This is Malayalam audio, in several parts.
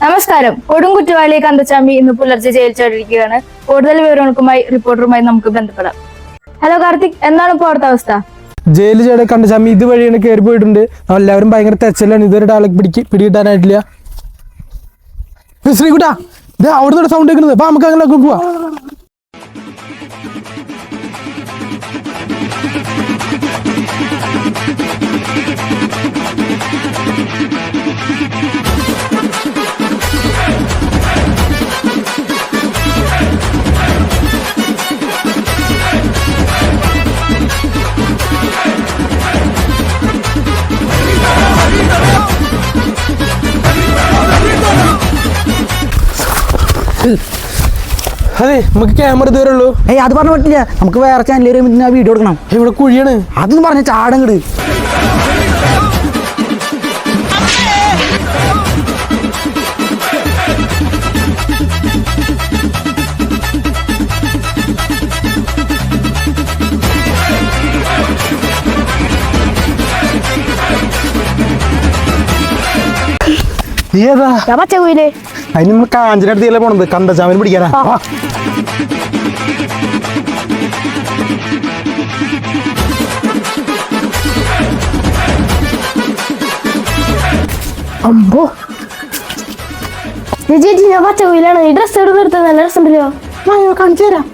നമസ്കാരം. കൊടുങ്കുറ്റവാളി കന്തച്ചാമി ഇന്ന് പുലർച്ചെ ജയിൽ ചാടിയിരിക്കുകയാണ്. കൂടുതൽ വിവരങ്ങൾക്കുമായി റിപ്പോർട്ടറുമായി നമുക്ക് ബന്ധപ്പെടാം. ഹലോ കാർത്തിക്, എന്താണ് ഇപ്പോൾ അവിടുത്തെ അവസ്ഥ? ജയിൽ ചാടിയ കന്തച്ചാമി ഇതുവഴിയാണ് കയറി പോയിട്ടുണ്ട്. എല്ലാവരും ഭയങ്കര തെച്ചലാണ്. ഇതുവരെ ആളെ പിടികിട്ടാനായിട്ടില്ല. ശ്രീകുട്ടാ, അവിടെ നിന്ന് സൗണ്ട് കേൾക്കുന്നത്. അപ്പൊ നമുക്ക് അങ്ങനെ പോവാ. അതെ, നമുക്ക് ക്യാമറ ഇതുവരെ ഉള്ളൂ. അത് പറഞ്ഞ പറ്റില്ല. നമുക്ക് വേറെ ചാനലിൽ വീഡിയോ എടുക്കണം. ഇവിടെ കുഴിയാണ്. അതൊന്നും പറഞ്ഞ ചാടങ്ങട്. ഏതാ പച്ചക്കുയിലേ? അതിന് നമ്മൾ കാഞ്ചിന്റെ അടുത്തല്ലേ പോണത്, കന്തച്ചാമിന് പിടിക്കാനാ. അമ്പോ ചേച്ചി, ഞാൻ പച്ചക്കുയിലാണ്. ഈ ഡ്രസ് എവിടെ നിർത്തത്? നല്ല ഡ്രസ് ഉണ്ടല്ലോ. കാണിച്ചു തരാം.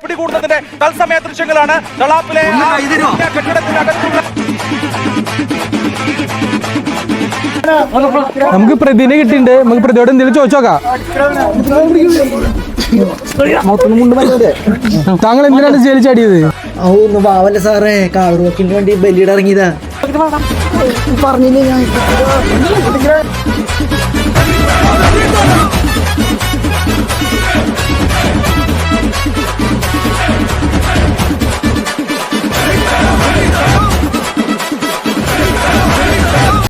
പിടികൂടുന്നതിന്റെ തത്സമയ ദൃശ്യങ്ങളാണ്. തളാപ്പിലെ കെട്ടിടത്തിനകത്തുള്ള നമുക്ക് പ്രതിനെ കിട്ടിയിട്ടുണ്ട്. നമുക്ക് പ്രതിയോട് എന്തെങ്കിലും ചോദിച്ചോക്കാം. താങ്കൾ എന്തിനാണ് ജയിലിൽ ചാടിയത്? ഒന്ന് പാവല്ല സാറേ, കാളർ വക്കീലിന് വേണ്ടി ബലിയുടെ ഇറങ്ങിയതാ. പറഞ്ഞില്ലേ ഞാൻ?